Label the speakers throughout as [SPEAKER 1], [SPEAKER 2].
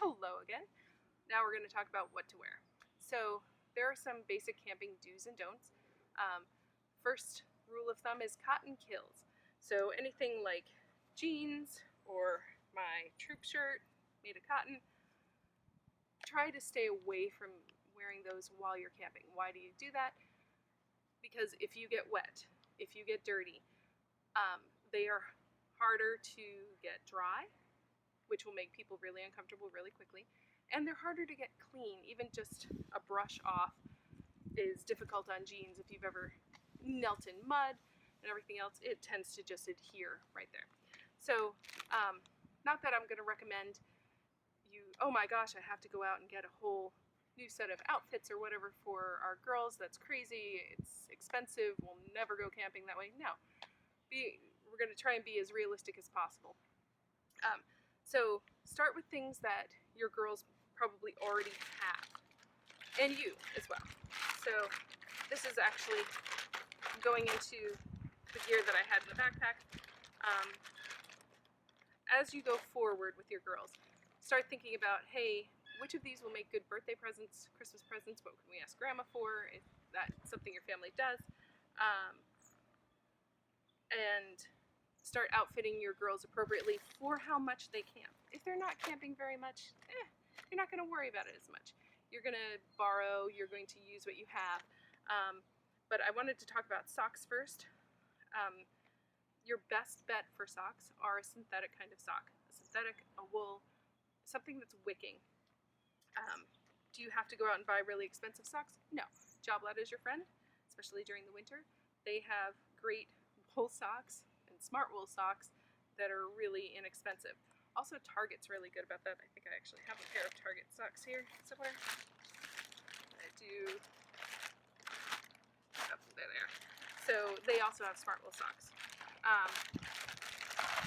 [SPEAKER 1] Hello again. Now we're going to talk about what to wear. So there are some basic camping do's and don'ts. First rule of thumb is cotton kills. So anything like jeans or my troop shirt made of cotton, try to stay away from wearing those while you're camping. Why do you do that? Because if you get wet, if you get dirty, they are harder to get dry, which will make people really uncomfortable really quickly. And they're harder to get clean. Even just a brush off is difficult on jeans. If you've ever knelt in mud and everything else, it tends to just adhere right there. So, not that I'm going to recommend you, oh my gosh, I have to go out and get a whole new set of outfits or whatever for our girls. That's crazy. It's expensive. We'll never go camping that way. No. We're going to try and be as realistic as possible. So start with things that your girls probably already have, and you as well. So this is actually going into the gear that I had in the backpack. As you go forward with your girls, start thinking about, hey, which of these will make good birthday presents, Christmas presents? What can we ask Grandma for, if that's something your family does? And start outfitting your girls appropriately for how much they camp. If they're not camping very much, you're not going to worry about it as much. You're going to borrow, you're going to use what you have. But I wanted to talk about socks first. Your best bet for socks are a synthetic kind of sock. A synthetic, a wool, something that's wicking. Do you have to go out and buy really expensive socks? No. Joblat is your friend, especially during the winter. They have great wool socks and smart wool socks that are really inexpensive. Also, Target's really good about that. I think I actually have a pair of Target socks here somewhere. I do. Oh, there they are. So they also have smart wool socks.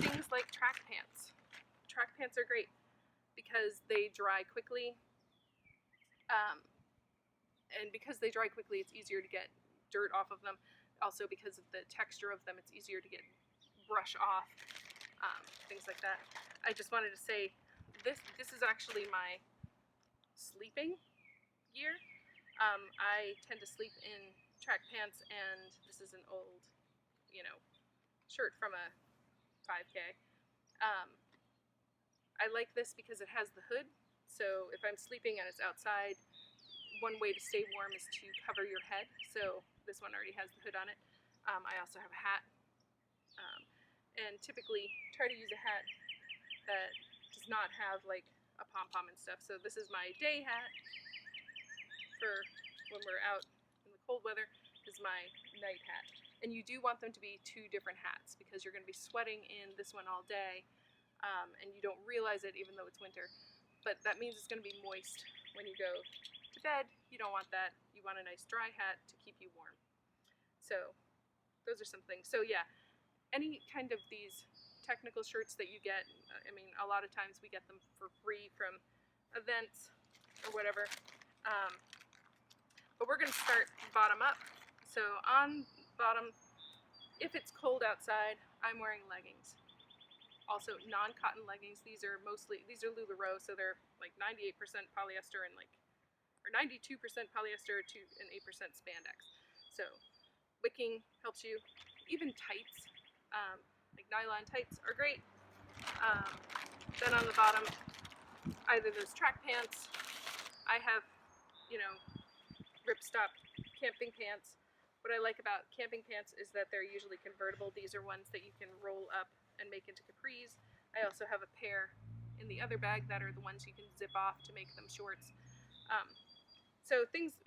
[SPEAKER 1] Things like track pants. Track pants are great because they dry quickly. And because they dry quickly, it's easier to get dirt off of them. Also, because of the texture of them, it's easier to get brush off, things like that. I just wanted to say, this is actually my sleeping gear. I tend to sleep in track pants, and this is an old, shirt from a 5K. I like this because it has the hood, so if I'm sleeping and it's outside, one way to stay warm is to cover your head, so this one already has the hood on it. I also have a hat, and typically try to use a hat that does not have like a pom-pom and stuff. So this is my day hat for when we're out in the cold weather. This is my night hat. And you do want them to be two different hats because you're going to be sweating in this one all day, and you don't realize it even though it's winter. But that means it's going to be moist when you go to bed. You don't want that. You want a nice dry hat to keep you warm. So those are some things. So yeah, any kind of these technical shirts that you get, a lot of times we get them for free from events or whatever. But we're going to start bottom up. So on bottom, if it's cold outside, I'm wearing leggings. Also non-cotton leggings. These are LuLaRoe, so they're like 98% polyester and or 92% polyester to an 8% spandex. So wicking helps you. Even tights, like nylon tights are great. Then on the bottom, either those track pants. I have, ripstop camping pants. What I like about camping pants is that they're usually convertible. These are ones that you can roll up and make into capris. I also have a pair in the other bag that are the ones you can zip off to make them shorts. So things,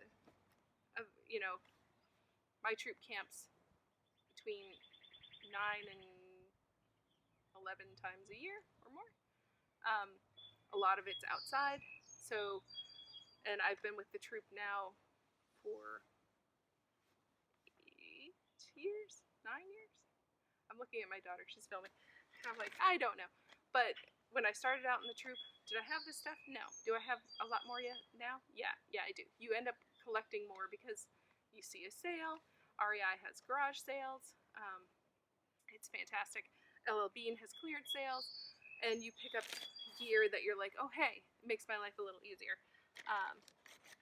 [SPEAKER 1] my troop camps between 9 and 11 times a year or more. A lot of it's outside. So, and I've been with the troop now for 9 years. I'm looking at my daughter, she's filming. I'm like, I don't know. But when I started out in the troop, did I have this stuff? No. Do I have a lot more now? Yeah, I do. You end up collecting more because you see a sale. REI has garage sales. It's fantastic. LL Bean has clearance sales. and you pick up gear that you're like, oh hey, it makes my life a little easier.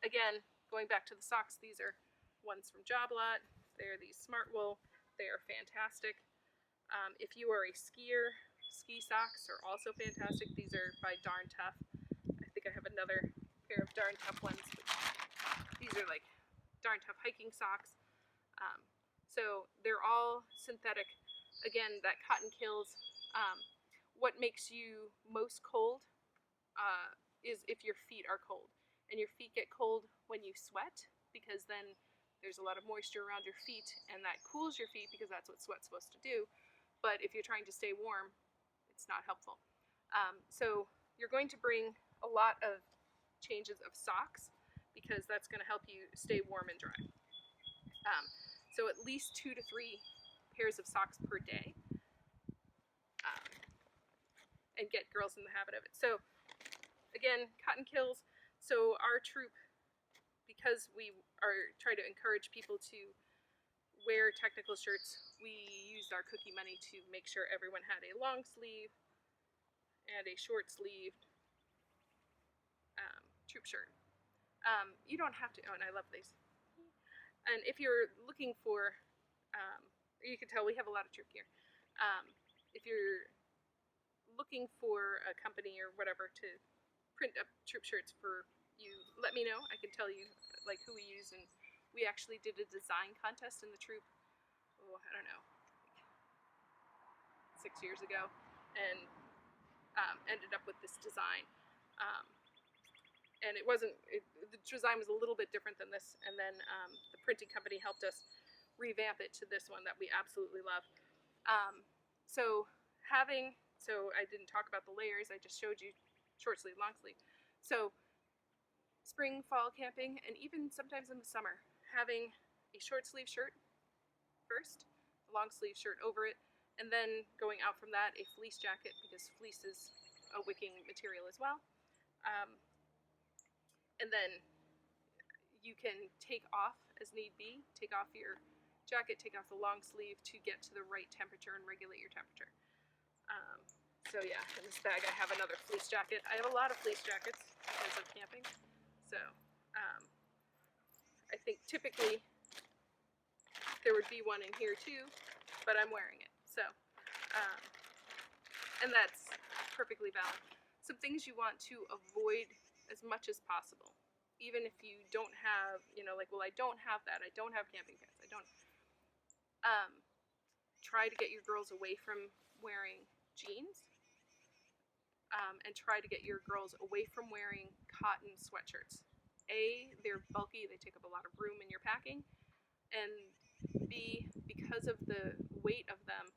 [SPEAKER 1] Again, going back to the socks, these are ones from Job-Lot. They're these Smartwool. They are fantastic. If you are a skier, ski socks are also fantastic. These are by Darn Tough. I think I have another pair of Darn Tough ones. These are like Darn Tough hiking socks. So they're all synthetic. Again, that cotton kills. What makes you most cold is if your feet are cold. And your feet get cold when you sweat, because then there's a lot of moisture around your feet, and that cools your feet because that's what sweat's supposed to do. But if you're trying to stay warm, it's not helpful. So you're going to bring a lot of changes of socks, because that's going to help you stay warm and dry. So at least 2 to 3 pairs of socks per day, and get girls in the habit of it. So again, cotton kills. So our troop, because we are trying to encourage people to wear technical shirts, we used our cookie money to make sure everyone had a long sleeve and a short sleeved troop shirt. You don't have to, oh, and I love these. And if you're looking for, you can tell we have a lot of troop gear. If you're looking for a company or whatever to print up troop shirts for you, let me know. I can tell you like who we use, and we actually did a design contest in the troop, I don't know, 6 years ago, and ended up with this design. And the design was a little bit different than this, and then the printing company helped us revamp it to this one that we absolutely love. So I didn't talk about the layers, I just showed you short sleeve, long sleeve. So spring, fall camping, and even sometimes in the summer, having a short sleeve shirt first, a long sleeve shirt over it, and then going out from that, a fleece jacket, because fleece is a wicking material as well. And then you can take off as need be, take off your jacket, take off the long sleeve to get to the right temperature and regulate your temperature. So yeah, in this bag I have another fleece jacket. I have a lot of fleece jackets because of camping. So I think typically there would be one in here too, but I'm wearing it. So, and that's perfectly valid. Some things you want to avoid as much as possible, even if you don't have, like, well, I don't have that. I don't have camping pants. I don't. Try to get your girls away from wearing jeans, and try to get your girls away from wearing cotton sweatshirts. A, they're bulky, they take up a lot of room in your packing, and B, because of the weight of them,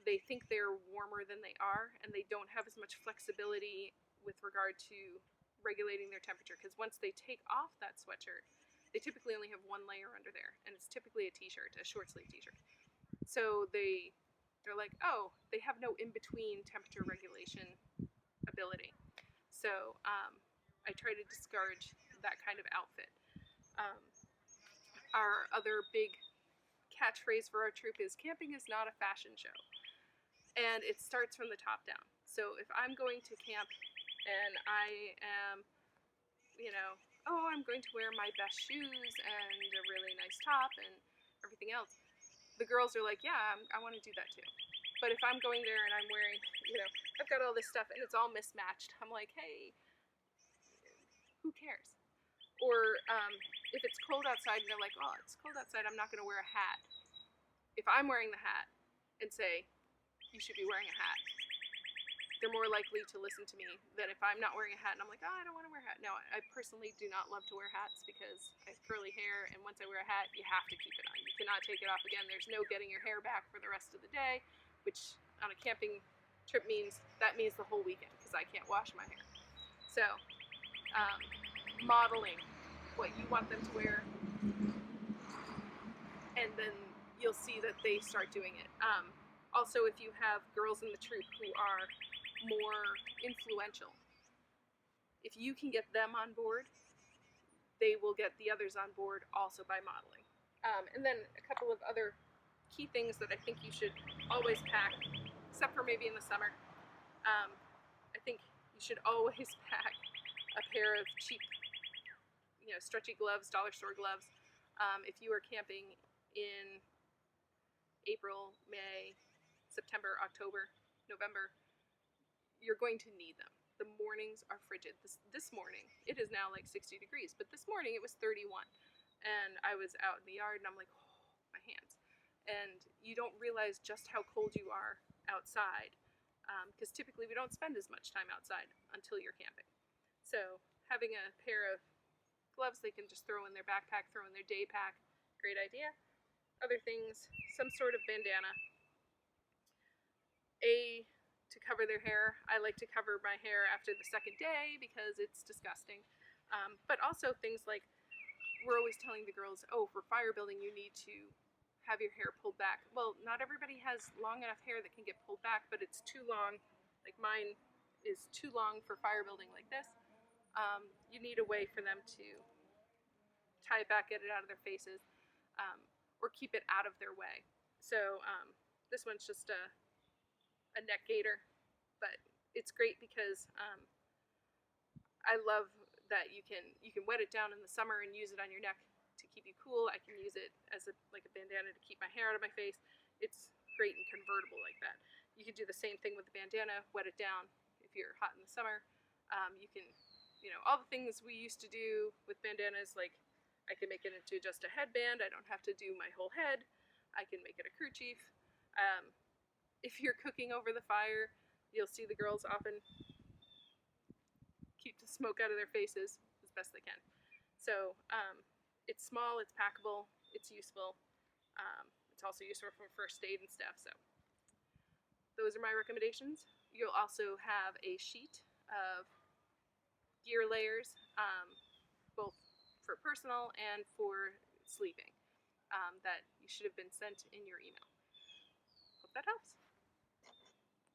[SPEAKER 1] they think they're warmer than they are, and they don't have as much flexibility with regard to regulating their temperature, because once they take off that sweatshirt, they typically only have one layer under there, and it's typically a t-shirt, a short sleeve t-shirt. So they're like, oh, they have no in-between temperature regulation ability. So I try to discourage that kind of outfit. Our other big catchphrase for our troop is, camping is not a fashion show. And it starts from the top down. So if I'm going to camp and I am, I'm going to wear my best shoes and a really nice top and everything else, the girls are like, yeah, I want to do that too. But if I'm going there and I'm wearing, I've got all this stuff and it's all mismatched, I'm like, hey, who cares? Or if it's cold outside and they're like, oh, it's cold outside, I'm not going to wear a hat. If I'm wearing the hat and say, you should be wearing a hat, they're more likely to listen to me than if I'm not wearing a hat and I'm like, oh, I don't want to wear a hat. No, I personally do not love to wear hats because I have curly hair, and once I wear a hat, you have to keep it on. You cannot take it off again. There's no getting your hair back for the rest of the day, which on a camping trip means the whole weekend, because I can't wash my hair. So, modeling what you want them to wear, and then you'll see that they start doing it. Also, if you have girls in the troop who are more influential, if you can get them on board, they will get the others on board also by modeling. And then a couple of other key things that I think you should always pack, except for maybe in the summer. You should always pack a pair of cheap, stretchy gloves, dollar store gloves. If you are camping in April, May, September, October, November, you're going to need them. The mornings are frigid. This morning, it is now like 60 degrees, but this morning it was 31. And I was out in the yard and I'm like, oh, my hands. And you don't realize just how cold you are outside, because typically we don't spend as much time outside until you're camping. So having a pair of gloves they can just throw in their backpack, throw in their day pack, great idea. Other things, some sort of bandana. To cover their hair. I like to cover my hair after the second day because it's disgusting. But also things like, we're always telling the girls, oh, for fire building you need to have your hair pulled back. Well, not everybody has long enough hair that can get pulled back, but it's too long. Like mine is too long for fire building like this. You need a way for them to tie it back, get it out of their faces, or keep it out of their way. So this one's just a neck gaiter, but it's great because I love that you can wet it down in the summer and use it on your neck to keep you cool. I can use it as a bandana to keep my hair out of my face. It's great and convertible like that. You can do the same thing with the bandana, wet it down if you're hot in the summer. You can, all the things we used to do with bandanas, like I can make it into just a headband. I don't have to do my whole head. I can make it a kerchief. If you're cooking over the fire, you'll see the girls often keep the smoke out of their faces as best they can. So it's small, it's packable, it's useful. It's also useful for first aid and stuff. So those are my recommendations. You'll also have a sheet of gear layers, both for personal and for sleeping, that you should have been sent in your email. Hope that helps.